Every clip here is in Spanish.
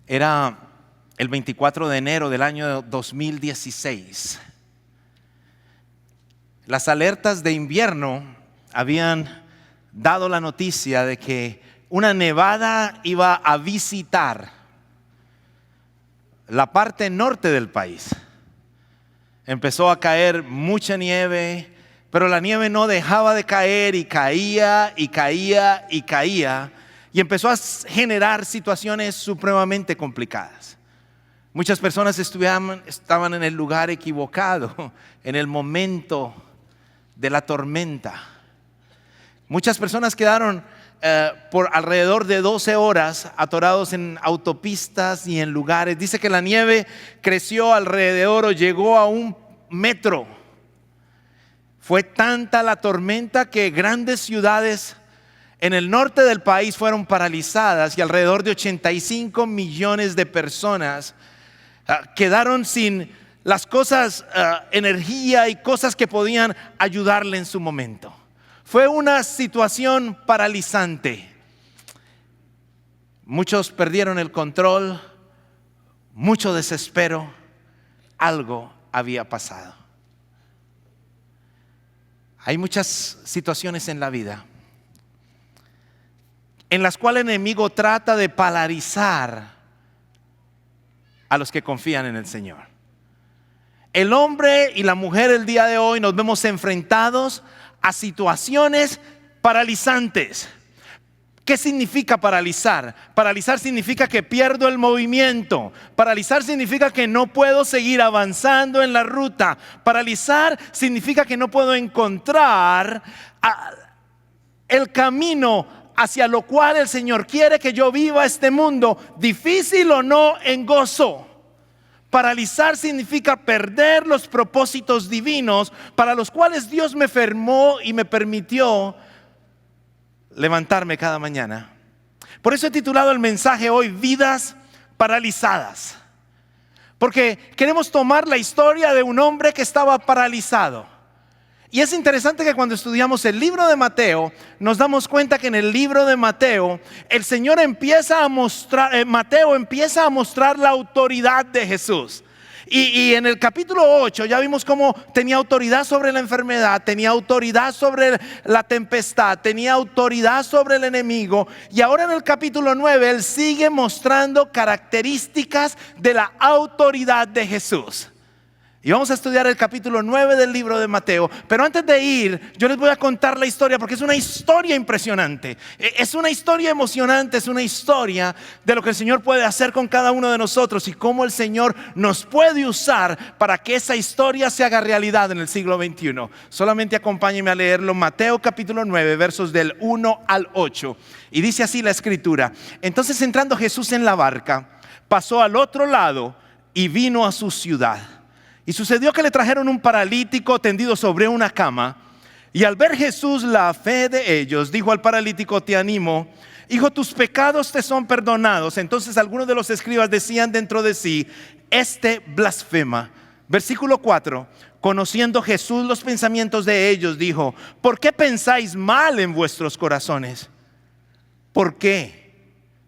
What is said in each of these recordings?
Era el 24 de enero del año 2016. Las alertas de invierno habían dado la noticia de que una nevada iba a visitar la parte norte del país. Empezó a caer mucha nieve, pero la nieve no dejaba de caer y caía y caía y caía, y empezó a generar situaciones supremamente complicadas. Muchas personas estaban en el lugar equivocado, en el momento de la tormenta. Muchas personas quedaron por alrededor de 12 horas atorados en autopistas y en lugares. Dice que la nieve creció alrededor o llegó a 1 metro. Fue tanta la tormenta que grandes ciudades en el norte del país fueron paralizadas y alrededor de 85 millones de personas quedaron sin las cosas, energía y cosas que podían ayudarle en su momento. Fue una situación paralizante. Muchos perdieron el control, mucho desespero. Algo había pasado. Hay muchas situaciones en la vida en las cuales el enemigo trata de paralizar a los que confían en el Señor. El hombre y la mujer el día de hoy nos vemos enfrentados a situaciones paralizantes. ¿Qué significa paralizar? Paralizar significa que pierdo el movimiento. Paralizar significa que no puedo seguir avanzando en la ruta. Paralizar significa que no puedo encontrar el camino hacia lo cual el Señor quiere que yo viva este mundo, difícil o no, en gozo. Paralizar significa perder los propósitos divinos para los cuales Dios me formó y me permitió levantarme cada mañana. Por eso he titulado el mensaje hoy Vidas Paralizadas, porque queremos tomar la historia de un hombre que estaba paralizado. Y es interesante que cuando estudiamos el libro de Mateo, nos damos cuenta que en el libro de Mateo, el Señor empieza a mostrar, Mateo empieza a mostrar la autoridad de Jesús. Y en el capítulo 8 ya vimos cómo tenía autoridad sobre la enfermedad, tenía autoridad sobre la tempestad, tenía autoridad sobre el enemigo. Y ahora en el capítulo 9 Él sigue mostrando características de la autoridad de Jesús. Y vamos a estudiar el capítulo 9 del libro de Mateo. Pero antes de ir, yo les voy a contar la historia, porque es una historia impresionante. Es una historia emocionante, es una historia de lo que el Señor puede hacer con cada uno de nosotros y cómo el Señor nos puede usar para que esa historia se haga realidad en el siglo XXI. Solamente acompáñenme a leerlo. Mateo capítulo 9, versos del 1 al 8. Y dice así la escritura: Entonces, entrando Jesús en la barca, pasó al otro lado y vino a su ciudad. Y sucedió que le trajeron un paralítico tendido sobre una cama. Y al ver Jesús la fe de ellos, dijo al paralítico: Te animo, hijo, tus pecados te son perdonados. Entonces algunos de los escribas decían dentro de sí: Este blasfema. Versículo 4. Conociendo Jesús los pensamientos de ellos, dijo: ¿Por qué pensáis mal en vuestros corazones? ¿Por qué?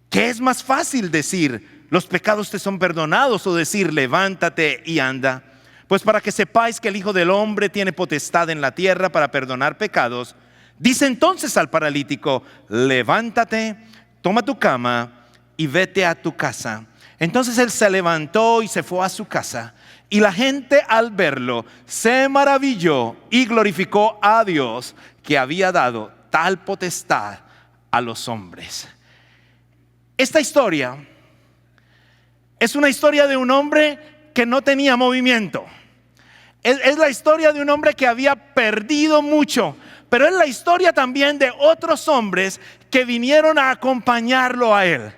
¿Qué es más fácil decir: los pecados te son perdonados, o decir: levántate y anda? Pues para que sepáis que el Hijo del Hombre tiene potestad en la tierra para perdonar pecados. Dice entonces al paralítico: levántate, toma tu cama y vete a tu casa. Entonces él se levantó y se fue a su casa. Y la gente, al verlo, se maravilló y glorificó a Dios, que había dado tal potestad a los hombres. Esta historia es una historia de un hombre que no tenía movimiento. Es la historia de un hombre que había perdido mucho, pero es la historia también de otros hombres que vinieron a acompañarlo a él.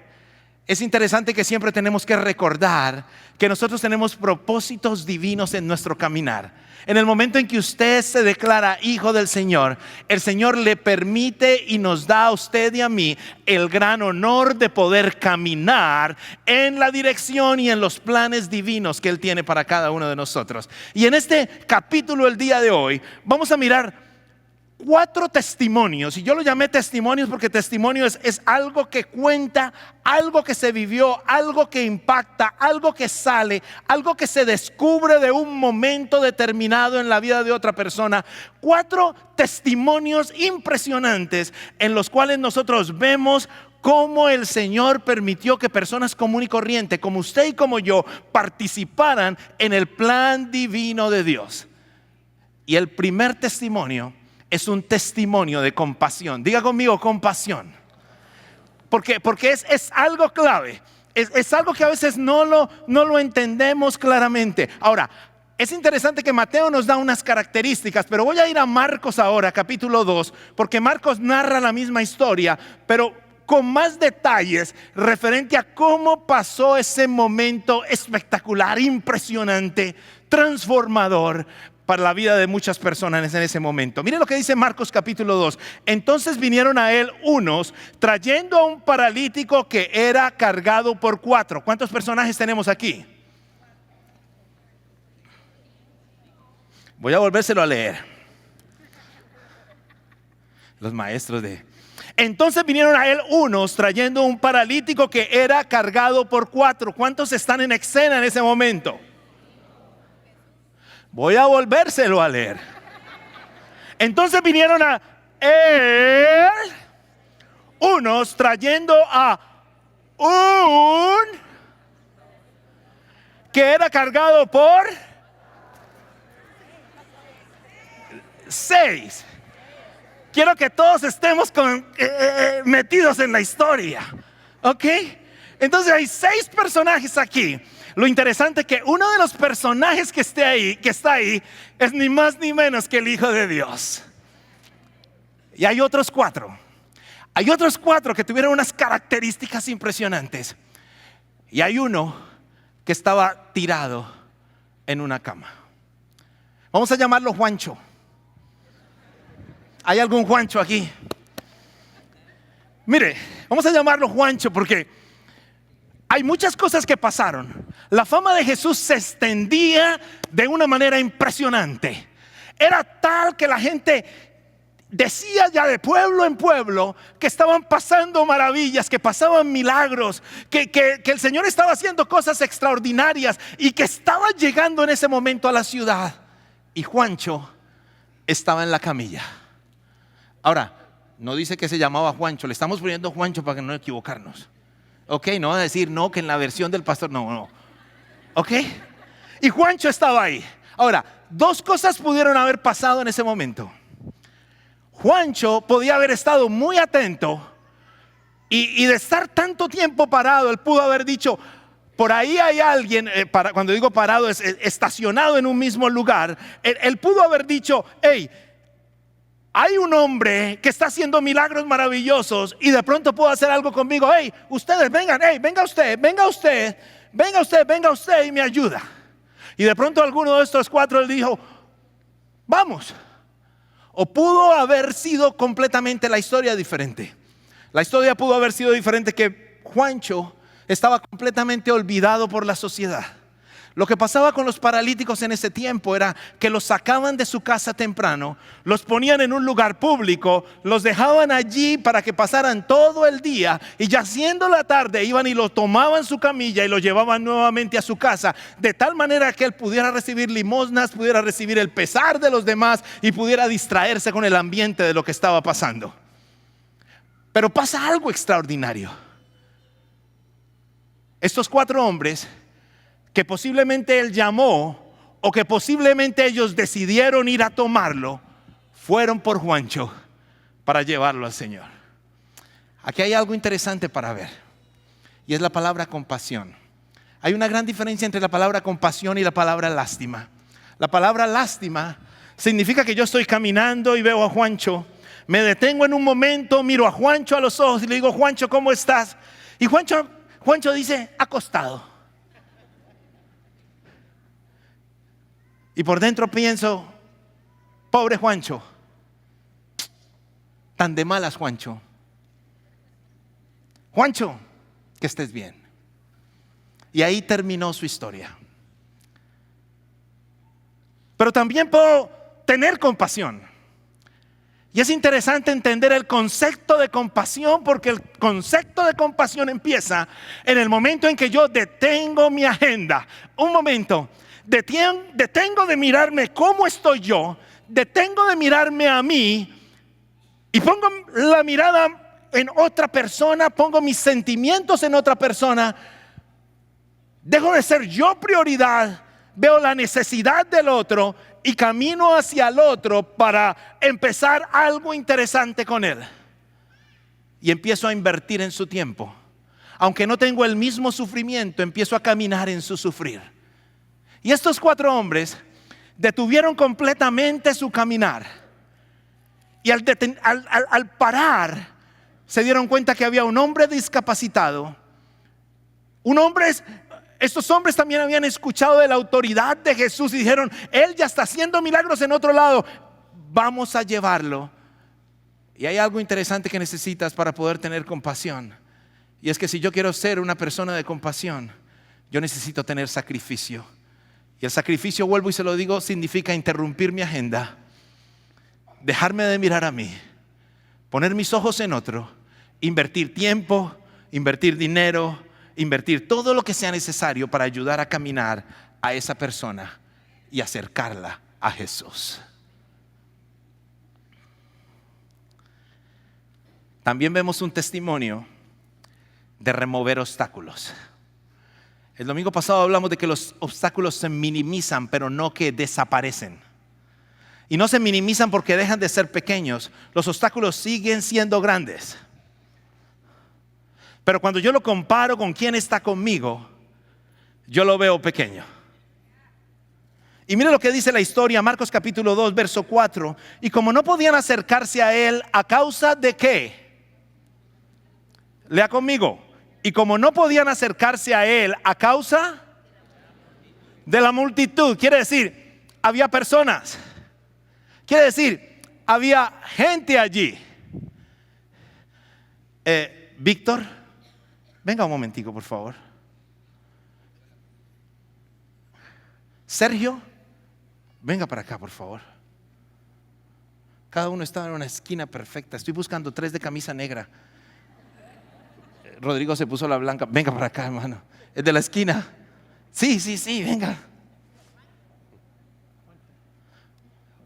Es interesante que siempre tenemos que recordar que nosotros tenemos propósitos divinos en nuestro caminar. En el momento en que usted se declara hijo del Señor, el Señor le permite y nos da a usted y a mí el gran honor de poder caminar en la dirección y en los planes divinos que Él tiene para cada uno de nosotros. Y en este capítulo el día de hoy vamos a mirar 4 testimonios, y yo lo llamé testimonios porque testimonio es algo que cuenta, algo que se vivió, algo que impacta, algo que sale, algo que se descubre de un momento determinado en la vida de otra persona. 4 testimonios impresionantes en los cuales nosotros vemos cómo el Señor permitió que personas común y corriente, como usted y como yo, participaran en el plan divino de Dios. Y el primer testimonio es un testimonio de compasión. Diga conmigo, compasión. Porque es algo clave. Es algo que a veces no lo entendemos claramente. Ahora, es interesante que Mateo nos da unas características, pero voy a ir a Marcos ahora, capítulo 2, porque Marcos narra la misma historia, pero con más detalles referente a cómo pasó ese momento espectacular, impresionante, transformador para la vida de muchas personas en ese momento. Mire lo que dice Marcos capítulo 2. Entonces vinieron a él unos trayendo a un paralítico que era cargado por 4. ¿Cuántos personajes tenemos aquí? Voy a volvérselo a leer. Los maestros de... Entonces vinieron a él unos trayendo un paralítico que era cargado por 4. ¿Cuántos están en escena en ese momento? Voy a volvérselo a leer. Entonces vinieron a él unos trayendo a un que era cargado por 6. Quiero que todos estemos metidos en la historia, ¿ok? Entonces hay 6 personajes aquí. Lo interesante es que uno de los personajes que está ahí, es ni más ni menos que el Hijo de Dios. Y hay otros 4. Hay otros 4 que tuvieron unas características impresionantes. Y hay uno que estaba tirado en una cama. Vamos a llamarlo Juancho. ¿Hay algún Juancho aquí? Mire, vamos a llamarlo Juancho porque hay muchas cosas que pasaron. La fama de Jesús se extendía de una manera impresionante. Era tal que la gente decía ya de pueblo en pueblo que estaban pasando maravillas, que pasaban milagros, que el Señor estaba haciendo cosas extraordinarias y que estaba llegando en ese momento a la ciudad. Y Juancho estaba en la camilla. Ahora, no dice que se llamaba Juancho, le estamos poniendo Juancho para que no equivocarnos. Ok, no va a decir no, que en la versión del pastor, no. Ok, y Juancho estaba ahí. Ahora, 2 cosas pudieron haber pasado en ese momento. Juancho podía haber estado muy atento y de estar tanto tiempo parado, él pudo haber dicho, por ahí hay alguien, cuando digo parado es estacionado en un mismo lugar. Él pudo haber dicho, hey, hay un hombre que está haciendo milagros maravillosos y de pronto puede hacer algo conmigo. Hey, ustedes vengan, hey, venga usted y me ayuda. Y de pronto alguno de estos 4 le dijo, vamos. O pudo haber sido completamente la historia diferente. La historia pudo haber sido diferente, que Juancho estaba completamente olvidado por la sociedad. Lo que pasaba con los paralíticos en ese tiempo era que los sacaban de su casa temprano, los ponían en un lugar público, los dejaban allí para que pasaran todo el día y ya siendo la tarde iban y lo tomaban su camilla y lo llevaban nuevamente a su casa, de tal manera que él pudiera recibir limosnas, pudiera recibir el pesar de los demás y pudiera distraerse con el ambiente de lo que estaba pasando. Pero pasa algo extraordinario. Estos 4 hombres que posiblemente él llamó o que posiblemente ellos decidieron ir a tomarlo, fueron por Juancho para llevarlo al Señor. Aquí hay algo interesante para ver, y es la palabra compasión. Hay una gran diferencia entre la palabra compasión y la palabra lástima. La palabra lástima significa que yo estoy caminando y veo a Juancho, me detengo en un momento, miro a Juancho a los ojos y le digo, Juancho, ¿cómo estás? Y Juancho dice, acostado. Y por dentro pienso, pobre Juancho, tan de malas Juancho. Juancho, que estés bien. Y ahí terminó su historia. Pero también puedo tener compasión. Y es interesante entender el concepto de compasión, porque el concepto de compasión empieza en el momento en que yo detengo mi agenda. Un momento, detengo de mirarme cómo estoy yo, detengo de mirarme a mí y pongo la mirada en otra persona, pongo mis sentimientos en otra persona. Dejo de ser yo prioridad, veo la necesidad del otro y camino hacia el otro para empezar algo interesante con él. Y empiezo a invertir en su tiempo. Aunque no tengo el mismo sufrimiento, empiezo a caminar en su sufrir. Y estos 4 hombres detuvieron completamente su caminar. Y al parar, se dieron cuenta que había un hombre discapacitado. Estos hombres también habían escuchado de la autoridad de Jesús y dijeron: Él ya está haciendo milagros en otro lado, vamos a llevarlo. Y hay algo interesante que necesitas para poder tener compasión. Y es que si yo quiero ser una persona de compasión, yo necesito tener sacrificio. Y el sacrificio, vuelvo y se lo digo, significa interrumpir mi agenda, dejarme de mirar a mí, poner mis ojos en otro, invertir tiempo, invertir dinero, invertir todo lo que sea necesario para ayudar a caminar a esa persona y acercarla a Jesús. También vemos un testimonio de remover obstáculos. El domingo pasado hablamos de que los obstáculos se minimizan, pero no que desaparecen. Y no se minimizan porque dejan de ser pequeños. Los obstáculos siguen siendo grandes. Pero cuando yo lo comparo con quien está conmigo, yo lo veo pequeño. Y mire lo que dice la historia, Marcos capítulo 2, verso 4. Y como no podían acercarse a él, ¿a causa de qué? Lea conmigo. Y como no podían acercarse a él, ¿a causa? De la multitud. Quiere decir, había personas. Quiere decir, había gente allí. Víctor, venga un momentico, por favor. Sergio, venga para acá, por favor. Cada uno estaba en una esquina perfecta. Estoy buscando 3 de camisa negra. Rodrigo se puso la blanca. Venga para acá, hermano. Es de la esquina. Sí, venga.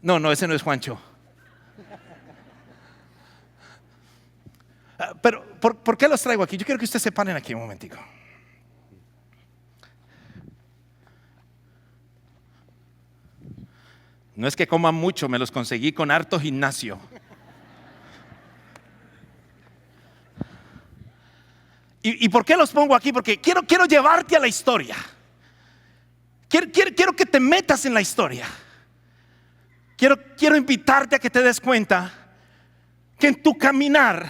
No, ese no es Juancho. Pero, ¿por qué los traigo aquí? Yo quiero que ustedes se paren aquí un momentico. No es que coman mucho, me los conseguí con harto gimnasio. ¿Y por qué los pongo aquí? Porque quiero llevarte a la historia. Quiero que te metas en la historia. Quiero invitarte a que te des cuenta que en tu caminar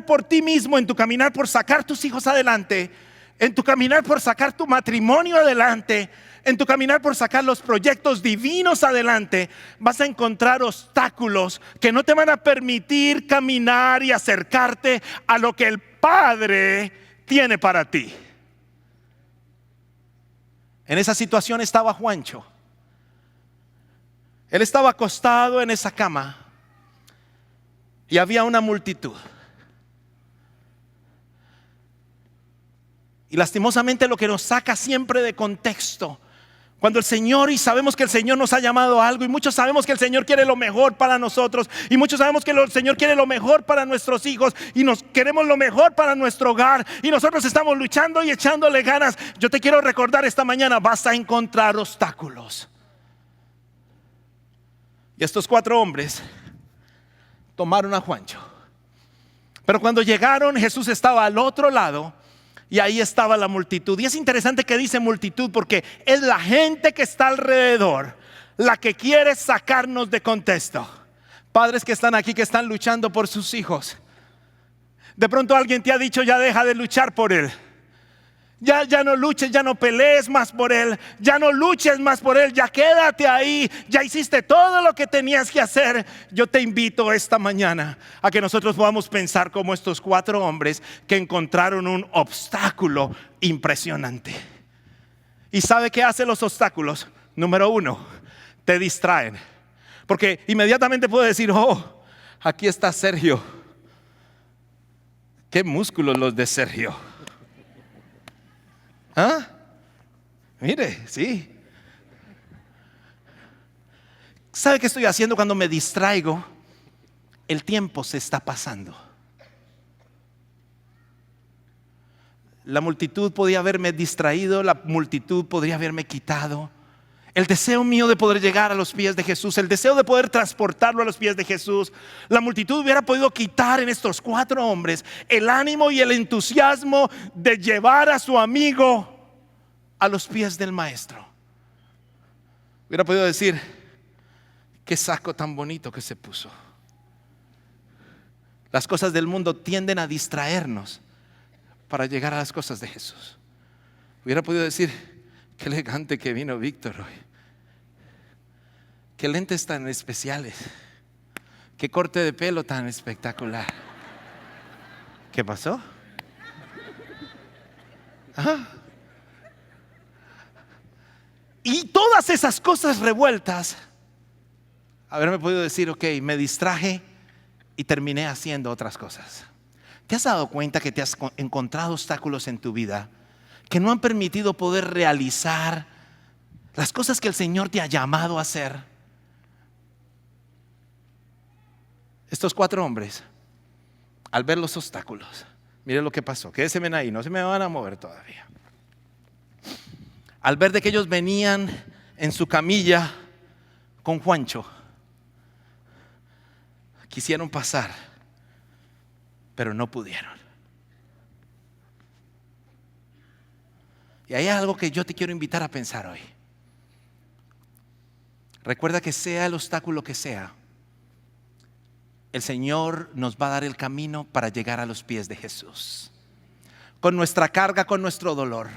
por ti mismo, en tu caminar por sacar tus hijos adelante, en tu caminar por sacar tu matrimonio adelante, en tu caminar por sacar los proyectos divinos adelante, vas a encontrar obstáculos que no te van a permitir caminar y acercarte a lo que el Padre tiene para ti. En esa situación estaba Juancho. Él estaba acostado en esa cama y había una multitud. Y lastimosamente lo que nos saca siempre de contexto, cuando el Señor, y sabemos que el Señor nos ha llamado a algo, y muchos sabemos que el Señor quiere lo mejor para nosotros, y muchos sabemos que el Señor quiere lo mejor para nuestros hijos, y nos queremos lo mejor para nuestro hogar, y nosotros estamos luchando y echándole ganas. Yo te quiero recordar esta mañana, vas a encontrar obstáculos. Y estos 4 hombres tomaron a Juancho. Pero cuando llegaron, Jesús estaba al otro lado y ahí estaba la multitud. Y es interesante que dice multitud porque es la gente que está alrededor la que quiere sacarnos de contexto. Padres que están aquí, que están luchando por sus hijos. De pronto alguien te ha dicho: ya deja de luchar por él. Ya no luches, ya no pelees más por él, ya no luches más por él, ya quédate ahí, ya hiciste todo lo que tenías que hacer. Yo te invito esta mañana a que nosotros podamos pensar como estos 4 hombres que encontraron un obstáculo impresionante. ¿Y sabe qué hacen los obstáculos? Número 1, te distraen. Porque inmediatamente puedo decir, oh, aquí está Sergio. Qué músculos los de Sergio. ¿Ah? Mire, sí. ¿Sabe qué estoy haciendo cuando me distraigo? El tiempo se está pasando. La multitud podía haberme distraído, la multitud podría haberme quitado. El deseo mío de poder llegar a los pies de Jesús, el deseo de poder transportarlo a los pies de Jesús, la multitud hubiera podido quitar en estos 4 hombres el ánimo y el entusiasmo de llevar a su amigo a los pies del maestro. Hubiera podido decir, qué saco tan bonito que se puso. Las cosas del mundo tienden a distraernos para llegar a las cosas de Jesús. Hubiera podido decir, qué elegante que vino Víctor hoy. Qué lentes tan especiales. Qué corte de pelo tan espectacular. ¿Qué pasó? ¿Ah? Y todas esas cosas revueltas, haberme podido decir, ok, me distraje y terminé haciendo otras cosas. ¿Te has dado cuenta que te has encontrado obstáculos en tu vida que no han permitido poder realizar las cosas que el Señor te ha llamado a hacer? Estos 4 hombres, al ver los obstáculos, mire lo que pasó. Quédense ahí, no se me van a mover todavía. Al ver de que ellos venían en su camilla con Juancho, quisieron pasar, pero no pudieron. Y hay algo que yo te quiero invitar a pensar hoy. Recuerda que sea el obstáculo que sea, el Señor nos va a dar el camino para llegar a los pies de Jesús. Con nuestra carga, con nuestro dolor,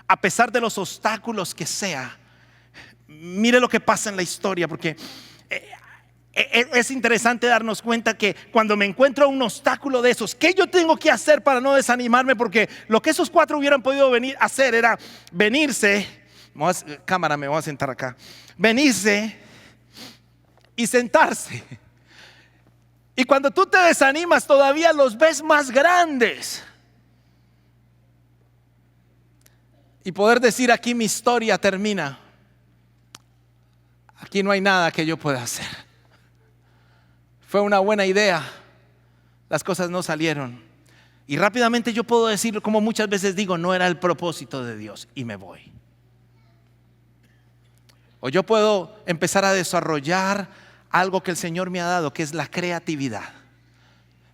a pesar de los obstáculos que sea. Mire lo que pasa en la historia, porque es interesante darnos cuenta que cuando me encuentro un obstáculo de esos, ¿qué yo tengo que hacer para no desanimarme? Porque lo que esos 4 hubieran podido hacer era venirse. Cámara, me voy a sentar acá. Venirse y sentarse. Y cuando tú te desanimas, todavía los ves más grandes. Y poder decir, aquí mi historia termina. Aquí no hay nada que yo pueda hacer. Fue una buena idea, las cosas no salieron. Y rápidamente yo puedo decir, como muchas veces digo, no era el propósito de Dios y me voy. O yo puedo empezar a desarrollar algo que el Señor me ha dado, que es la creatividad.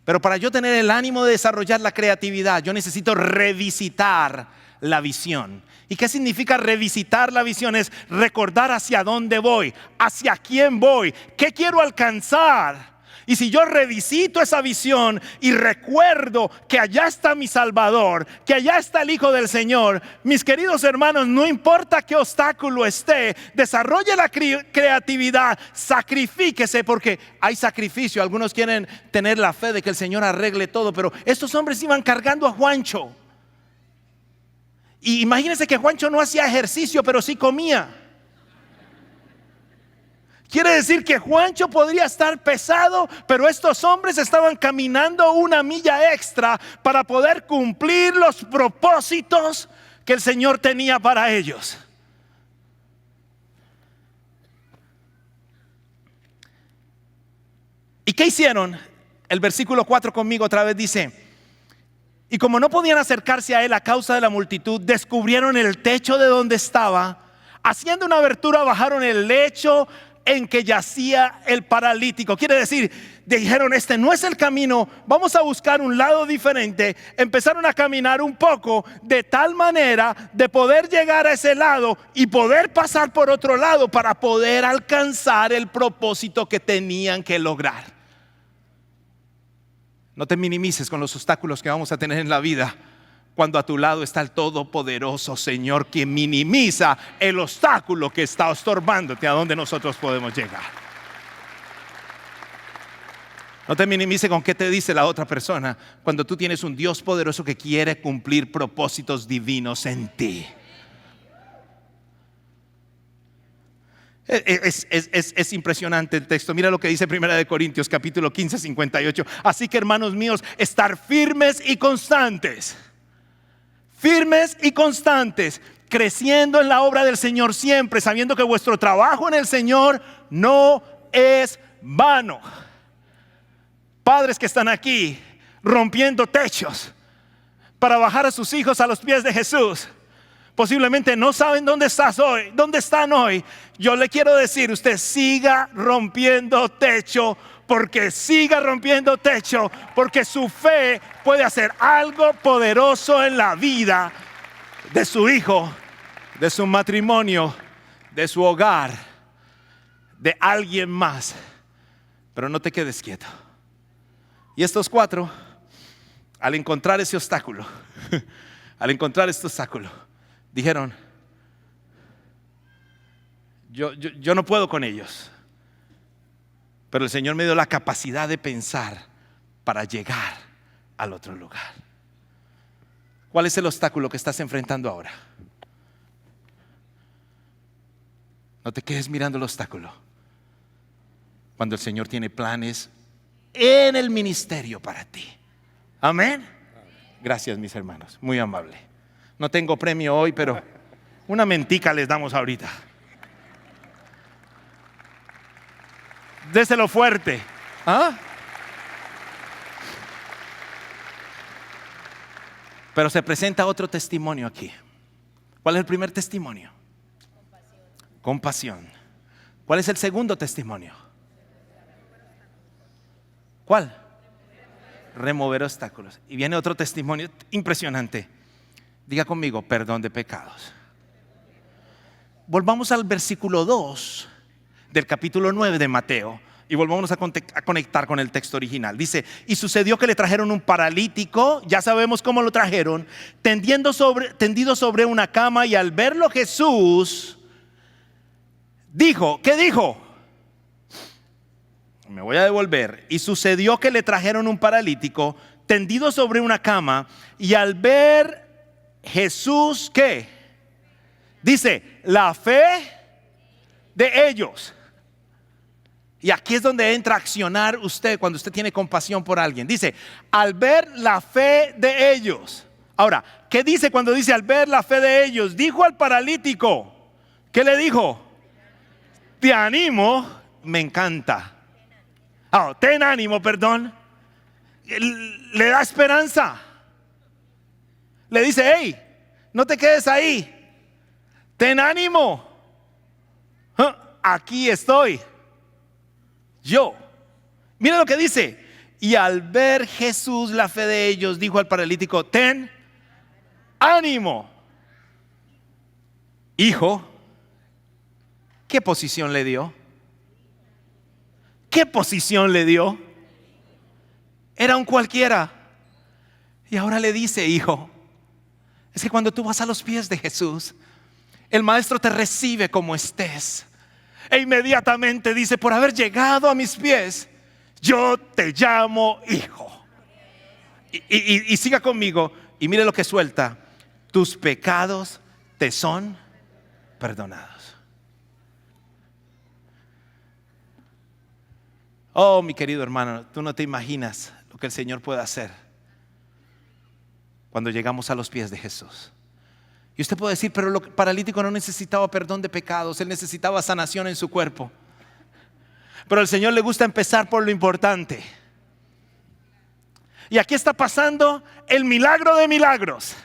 Pero para yo tener el ánimo de desarrollar la creatividad, yo necesito revisitar la visión. ¿Y qué significa revisitar la visión? Es recordar hacia dónde voy, hacia quién voy, qué quiero alcanzar. Y si yo revisito esa visión y recuerdo que allá está mi Salvador, que allá está el Hijo del Señor, mis queridos hermanos, no importa qué obstáculo esté, desarrolle la creatividad, sacrifíquese, porque hay sacrificio. Algunos quieren tener la fe de que el Señor arregle todo, pero estos hombres iban cargando a Juancho. Y imagínense que Juancho no hacía ejercicio, pero sí comía. Quiere decir que Juancho podría estar pesado, pero estos hombres estaban caminando una milla extra para poder cumplir los propósitos que el Señor tenía para ellos. ¿Y qué hicieron? El versículo 4 conmigo otra vez dice: y como no podían acercarse a él a causa de la multitud, descubrieron el techo de donde estaba. Haciendo una abertura, bajaron el lecho en que yacía el paralítico. Quiere decir, dijeron, este no es el camino, vamos a buscar un lado diferente. Empezaron a caminar un poco de tal manera de poder llegar a ese lado y poder pasar por otro lado para poder alcanzar el propósito que tenían que lograr. No te minimices con los obstáculos que vamos a tener en la vida, cuando a tu lado está el todopoderoso Señor, quien minimiza el obstáculo que está estorbándote a donde nosotros podemos llegar. No te minimices con qué te dice la otra persona, cuando tú tienes un Dios poderoso que quiere cumplir propósitos divinos en ti. Es impresionante el texto. Mira lo que dice 1 Corintios capítulo 15, 58. Así que, hermanos míos, estar firmes y constantes. Firmes y constantes, creciendo en la obra del Señor siempre, sabiendo que vuestro trabajo en el Señor no es vano. Padres que están aquí rompiendo techos para bajar a sus hijos a los pies de Jesús. Posiblemente no saben dónde están hoy. Yo le quiero decir, usted siga rompiendo techo, porque siga rompiendo techo, porque su fe puede hacer algo poderoso en la vida de su hijo, de su matrimonio, de su hogar, de alguien más. Pero no te quedes quieto. Y estos 4, al encontrar ese obstáculo, dijeron, yo no puedo con ellos, pero el Señor me dio la capacidad de pensar para llegar al otro lugar. ¿Cuál es el obstáculo que estás enfrentando ahora? No te quedes mirando el obstáculo, cuando el Señor tiene planes en el ministerio para ti. Amén. Gracias, mis hermanos, muy amable. No tengo premio hoy, pero una mentica les damos ahorita. Déselo fuerte. ¿Ah? Pero se presenta otro testimonio aquí. ¿Cuál es el primer testimonio? Compasión. ¿Cuál es el segundo testimonio? ¿Cuál? Remover obstáculos. Y viene otro testimonio impresionante. Diga conmigo, perdón de pecados. Volvamos al versículo 2 del capítulo 9 de Mateo y volvamos a conectar con el texto original. Dice, y sucedió que le trajeron un paralítico, ya sabemos cómo lo trajeron, tendido sobre una cama, y al verlo Jesús dijo, ¿qué dijo? Me voy a devolver. Y sucedió que le trajeron un paralítico tendido sobre una cama, y al ver Jesús, ¿qué? Dice, la fe de ellos. Y aquí es donde entra a accionar usted cuando usted tiene compasión por alguien. Dice, al ver la fe de ellos. Ahora, ¿qué dice cuando dice al ver la fe de ellos? Dijo al paralítico, ¿qué le dijo? Te animo, me encanta. Ten ánimo, perdón. Le da esperanza. Le dice, hey, no te quedes ahí. Ten ánimo. Aquí estoy. Yo. Mira lo que dice. Y al ver Jesús la fe de ellos, dijo al paralítico, ten ánimo. Hijo, ¿qué posición le dio? ¿Qué posición le dio? Era un cualquiera. Y ahora le dice, hijo. Es que cuando tú vas a los pies de Jesús, el Maestro te recibe como estés. E inmediatamente dice, por haber llegado a mis pies, yo te llamo hijo. Y siga conmigo y mire lo que suelta. Tus pecados te son perdonados. Oh, mi querido hermano, tú no te imaginas lo que el Señor puede hacer cuando llegamos a los pies de Jesús. Y usted puede decir, pero el paralítico no necesitaba perdón de pecados, él necesitaba sanación en su cuerpo. Pero al Señor le gusta empezar por lo importante. Y aquí está pasando el milagro de milagros.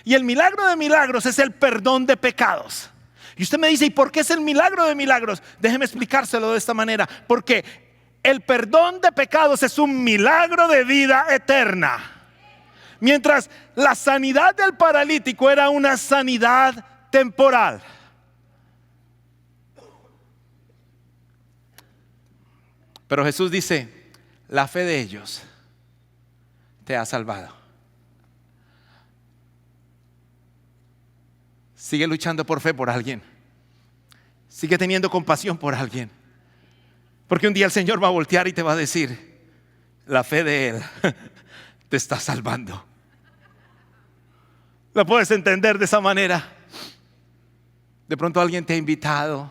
Y el milagro de milagros es el perdón de pecados. Y usted me dice, ¿y por qué es el milagro de milagros? Déjeme explicárselo de esta manera. Porque el perdón de pecados es un milagro de vida eterna. Mientras la sanidad del paralítico era una sanidad temporal. Pero Jesús dice, la fe de ellos te ha salvado. Sigue luchando por fe por alguien. Sigue teniendo compasión por alguien. Porque un día el Señor va a voltear y te va a decir, la fe de Él te está salvando. ¿Lo puedes entender de esa manera? De pronto alguien te ha invitado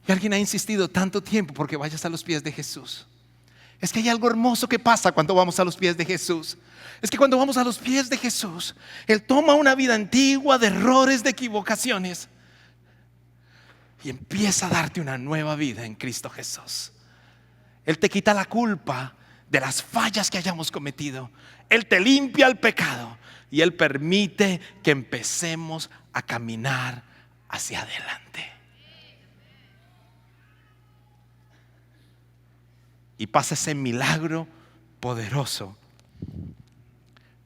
Y alguien ha insistido tanto tiempo porque vayas a los pies de Jesús. Es que hay algo hermoso que pasa cuando vamos a los pies de Jesús. Es que cuando vamos a los pies de Jesús, Él toma una vida antigua de errores, de equivocaciones, y empieza a darte una nueva vida en Cristo Jesús. Él te quita la culpa de las fallas que hayamos cometido. Él te limpia el pecado y Él permite que empecemos a caminar hacia adelante. Y pasa ese milagro poderoso.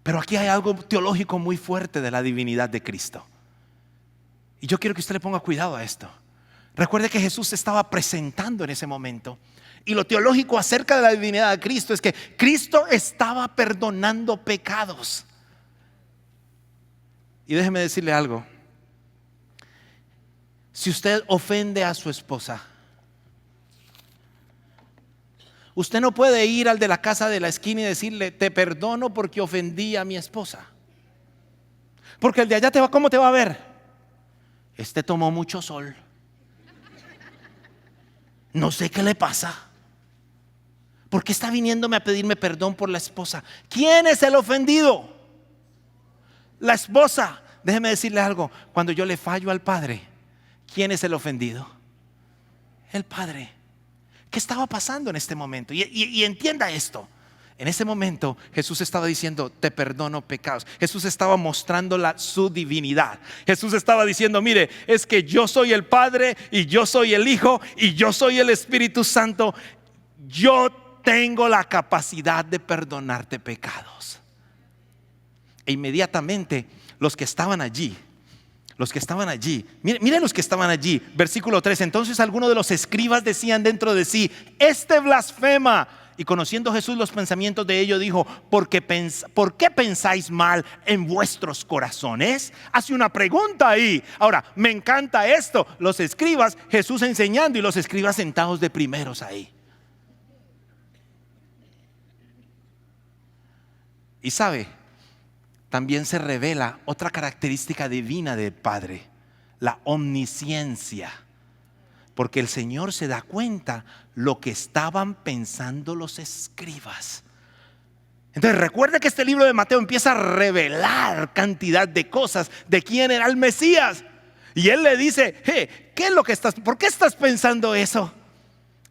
Pero aquí hay algo teológico muy fuerte de la divinidad de Cristo. Y yo quiero que usted le ponga cuidado a esto. Recuerde que Jesús se estaba presentando en ese momento. Y lo teológico acerca de la divinidad de Cristo es que Cristo estaba perdonando pecados. Y déjeme decirle algo. Si usted ofende a su esposa, usted no puede ir al de la casa de la esquina y decirle: te perdono porque ofendí a mi esposa. Porque el de allá ¿cómo te va a ver? Este tomó mucho sol. No sé qué le pasa. ¿Por qué está viniéndome a pedirme perdón por la esposa? ¿Quién es el ofendido? La esposa. Déjeme decirle algo. Cuando yo le fallo al padre, ¿quién es el ofendido? El padre. ¿Qué estaba pasando en este momento? Y entienda esto. En ese momento Jesús estaba diciendo: te perdono pecados. Jesús estaba mostrando su divinidad. Jesús estaba diciendo: mire, es que yo soy el Padre y yo soy el Hijo y yo soy el Espíritu Santo. Yo tengo la capacidad de perdonarte pecados. E inmediatamente los que estaban allí, mire los que estaban allí, versículo 3. Entonces algunos de los escribas decían dentro de sí: este blasfema. Y conociendo Jesús los pensamientos de ellos, dijo: ¿por qué pensáis mal en vuestros corazones? Hace una pregunta ahí. Ahora, me encanta esto. Los escribas, Jesús enseñando y los escribas sentados de primeros ahí. Y sabe, también se revela otra característica divina del Padre: la omnisciencia. Porque el Señor se da cuenta lo que estaban pensando los escribas. Entonces recuerde que este libro de Mateo empieza a revelar cantidad de cosas de quién era el Mesías. Y Él le dice: ¿qué es lo que por qué estás pensando eso?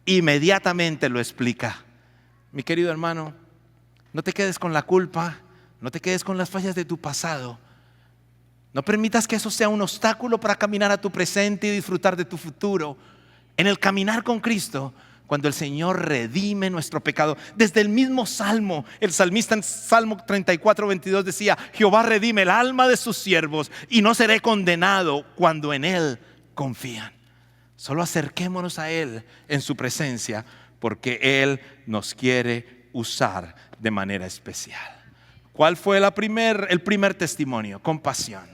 Inmediatamente lo explica. Mi querido hermano, no te quedes con la culpa, no te quedes con las fallas de tu pasado. No permitas que eso sea un obstáculo para caminar a tu presente y disfrutar de tu futuro. En el caminar con Cristo, cuando el Señor redime nuestro pecado. Desde el mismo Salmo, el salmista en Salmo 34:22 decía: Jehová redime el alma de sus siervos y no seré condenado cuando en Él confían. Solo acerquémonos a Él en su presencia, porque Él nos quiere usar de manera especial. ¿Cuál fue el primer testimonio? Compasión.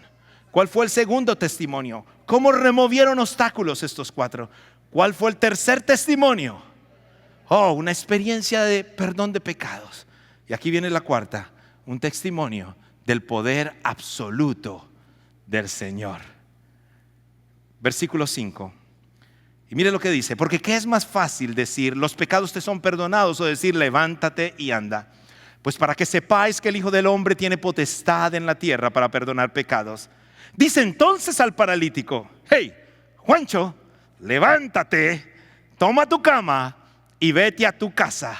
¿Cuál fue el segundo testimonio? ¿Cómo removieron obstáculos estos cuatro? ¿Cuál fue el tercer testimonio? Una experiencia de perdón de pecados. Y aquí viene la cuarta, un testimonio del poder absoluto del Señor. Versículo 5. Y mire lo que dice: porque ¿qué es más fácil decir los pecados te son perdonados, o decir levántate y anda? Pues para que sepáis que el Hijo del Hombre tiene potestad en la tierra para perdonar pecados. Dice entonces al paralítico: hey, Juancho, levántate, toma tu cama y vete a tu casa.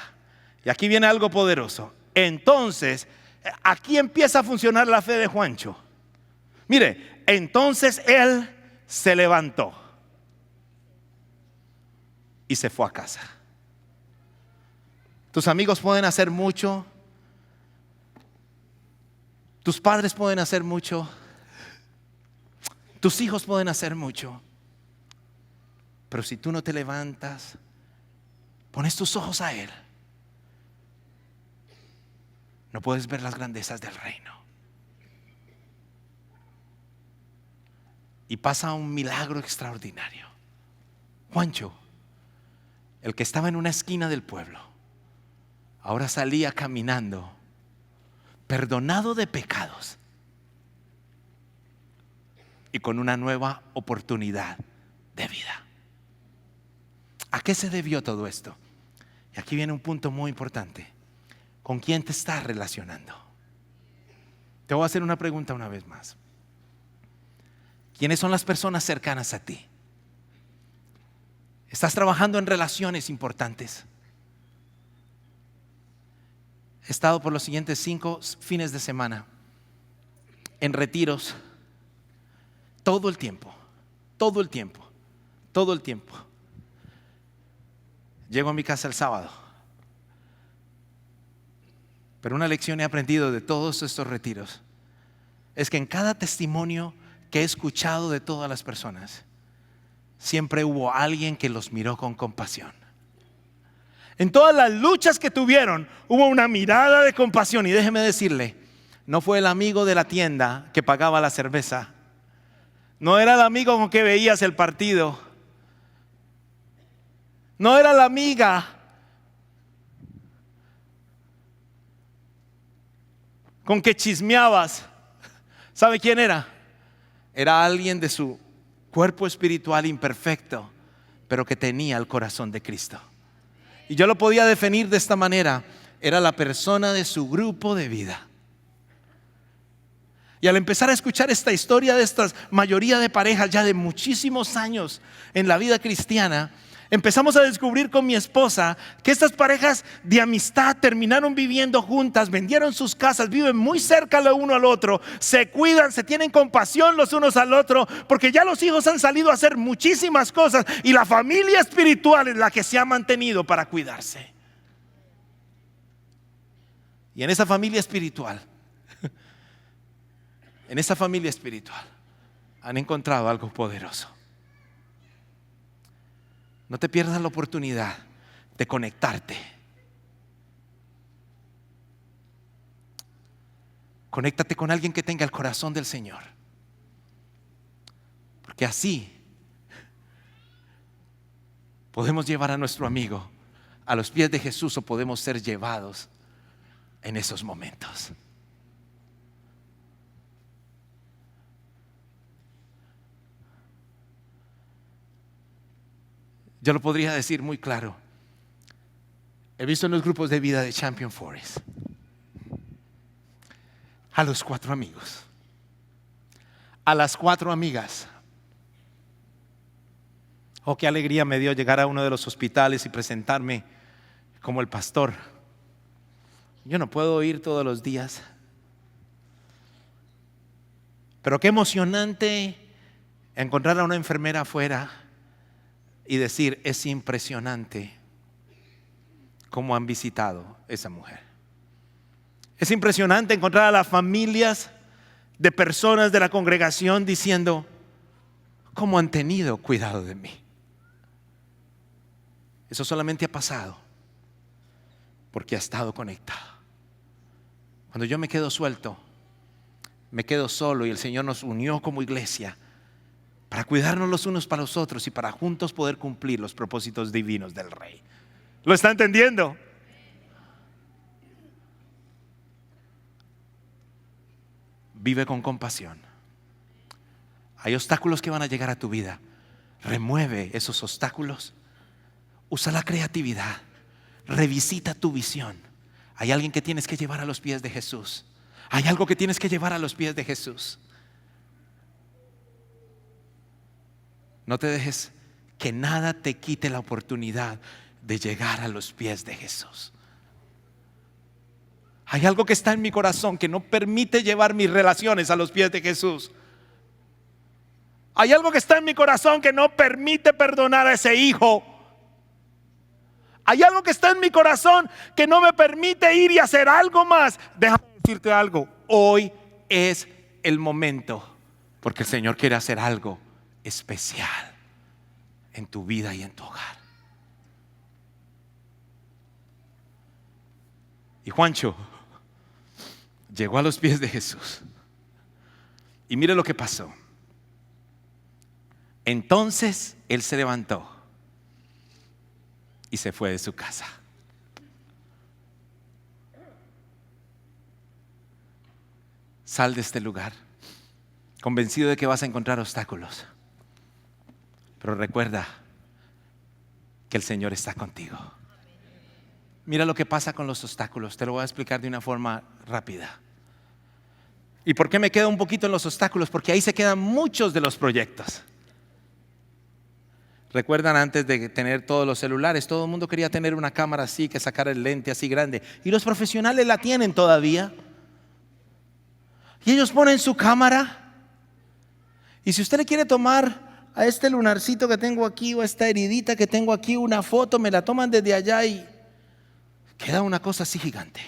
Y aquí viene algo poderoso. Entonces, aquí empieza a funcionar la fe de Juancho. Mire, entonces él se levantó y se fue a casa. Tus amigos pueden hacer mucho, tus padres pueden hacer mucho, tus hijos pueden hacer mucho, pero si tú no te levantas, pones tus ojos a Él, no puedes ver las grandezas del reino. Y pasa un milagro extraordinario. Juancho, el que estaba en una esquina del pueblo, ahora salía caminando, perdonado de pecados y con una nueva oportunidad de vida. ¿A qué se debió todo esto? Y aquí viene un punto muy importante. ¿Con quién te estás relacionando? Te voy a hacer una pregunta una vez más. ¿Quiénes son las personas cercanas a ti? ¿Estás trabajando en relaciones importantes? He estado por los siguientes 5 fines de semana en retiros todo el tiempo. Llego a mi casa el sábado. Pero una lección he aprendido de todos estos retiros es que en cada testimonio que he escuchado de todas las personas, siempre hubo alguien que los miró con compasión. En todas las luchas que tuvieron, hubo una mirada de compasión. Y déjeme decirle, no fue el amigo de la tienda que pagaba la cerveza. No era el amigo con que veías el partido. No era la amiga con que chismeabas. ¿Sabe quién era? Era alguien de su cuerpo espiritual imperfecto, pero que tenía el corazón de Cristo. Y yo lo podía definir de esta manera: era la persona de su grupo de vida. Y al empezar a escuchar esta historia de esta mayoría de parejas ya de muchísimos años en la vida cristiana, empezamos a descubrir con mi esposa que estas parejas de amistad terminaron viviendo juntas, vendieron sus casas, viven muy cerca lo uno al otro, se cuidan, se tienen compasión los unos al otro, porque ya los hijos han salido a hacer muchísimas cosas y la familia espiritual es la que se ha mantenido para cuidarse. Y en esa familia espiritual, han encontrado algo poderoso. No te pierdas la oportunidad de conectarte. Conéctate con alguien que tenga el corazón del Señor. Porque así podemos llevar a nuestro amigo a los pies de Jesús, o podemos ser llevados en esos momentos. Yo lo podría decir muy claro. He visto en los grupos de vida de Champion Forest a los 4 amigos, a las 4 amigas. Oh, qué alegría me dio llegar a uno de los hospitales y presentarme como el pastor. Yo no puedo ir todos los días, pero qué emocionante encontrar a una enfermera afuera y decir: es impresionante cómo han visitado esa mujer. Es impresionante encontrar a las familias de personas de la congregación diciendo: cómo han tenido cuidado de mí. Eso solamente ha pasado porque ha estado conectado. Cuando yo me quedo suelto, me quedo solo, y el Señor nos unió como iglesia para cuidarnos los unos para los otros y para juntos poder cumplir los propósitos divinos del Rey. ¿Lo está entendiendo? Vive con compasión. Hay obstáculos que van a llegar a tu vida. Remueve esos obstáculos. Usa la creatividad. Revisita tu visión. Hay alguien que tienes que llevar a los pies de Jesús. Hay algo que tienes que llevar a los pies de Jesús. No te dejes que nada te quite la oportunidad de llegar a los pies de Jesús. Hay algo que está en mi corazón que no permite llevar mis relaciones a los pies de Jesús. Hay algo que está en mi corazón que no permite perdonar a ese hijo. Hay algo que está en mi corazón que no me permite ir y hacer algo más. Déjame decirte algo: hoy es el momento, porque el Señor quiere hacer algo especial en tu vida y en tu hogar. Y Juancho llegó a los pies de Jesús, y mire lo que pasó. Entonces él se levantó y se fue de su casa. Sal de este lugar convencido de que vas a encontrar obstáculos, pero recuerda que el Señor está contigo. Mira lo que pasa con los obstáculos. Te lo voy a explicar de una forma rápida. ¿Y por qué me quedo un poquito en los obstáculos? Porque ahí se quedan muchos de los proyectos. ¿Recuerdan antes de tener todos los celulares? Todo el mundo quería tener una cámara así, que sacara el lente así grande. Y los profesionales la tienen todavía. Y ellos ponen su cámara. Y si usted le quiere tomar a este lunarcito que tengo aquí o a esta heridita que tengo aquí una foto, me la toman desde allá y queda una cosa así gigante.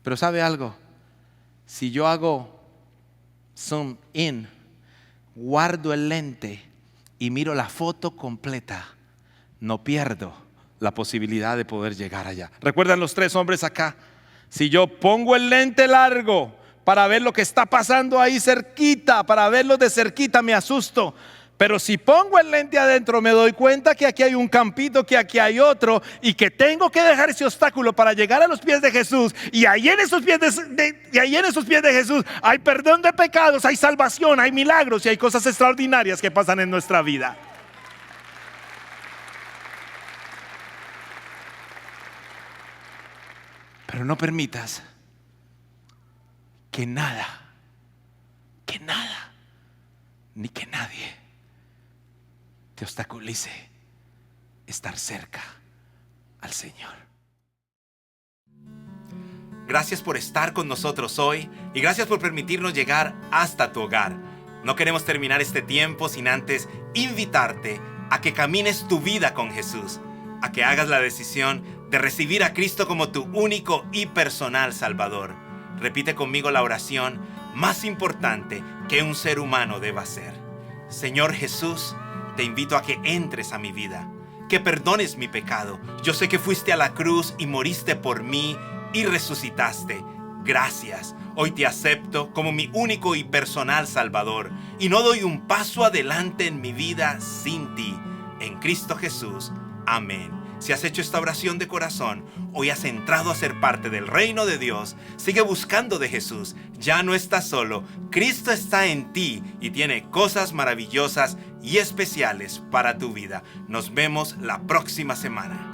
Pero ¿sabe algo? Si yo hago zoom in, guardo el lente y miro la foto completa, no pierdo la posibilidad de poder llegar allá. ¿Recuerdan los 3 hombres acá? Si yo pongo el lente largo para ver lo que está pasando ahí cerquita, para verlo de cerquita, me asusto. Pero si pongo el lente adentro, me doy cuenta que aquí hay un campito, que aquí hay otro, y que tengo que dejar ese obstáculo para llegar a los pies de Jesús. Y ahí en esos pies de Jesús hay perdón de pecados, hay salvación, hay milagros y hay cosas extraordinarias que pasan en nuestra vida. Pero no permitas que nada, ni que nadie te obstaculice estar cerca al Señor. Gracias por estar con nosotros hoy y gracias por permitirnos llegar hasta tu hogar. No queremos terminar este tiempo sin antes invitarte a que camines tu vida con Jesús, a que hagas la decisión de recibir a Cristo como tu único y personal Salvador. Repite conmigo la oración más importante que un ser humano deba hacer. Señor Jesús, te invito a que entres a mi vida, que perdones mi pecado. Yo sé que fuiste a la cruz y moriste por mí y resucitaste. Gracias. Hoy te acepto como mi único y personal Salvador y no doy un paso adelante en mi vida sin ti. En Cristo Jesús. Amén. Si has hecho esta oración de corazón, hoy has entrado a ser parte del reino de Dios. Sigue buscando de Jesús. Ya no estás solo. Cristo está en ti y tiene cosas maravillosas y especiales para tu vida. Nos vemos la próxima semana.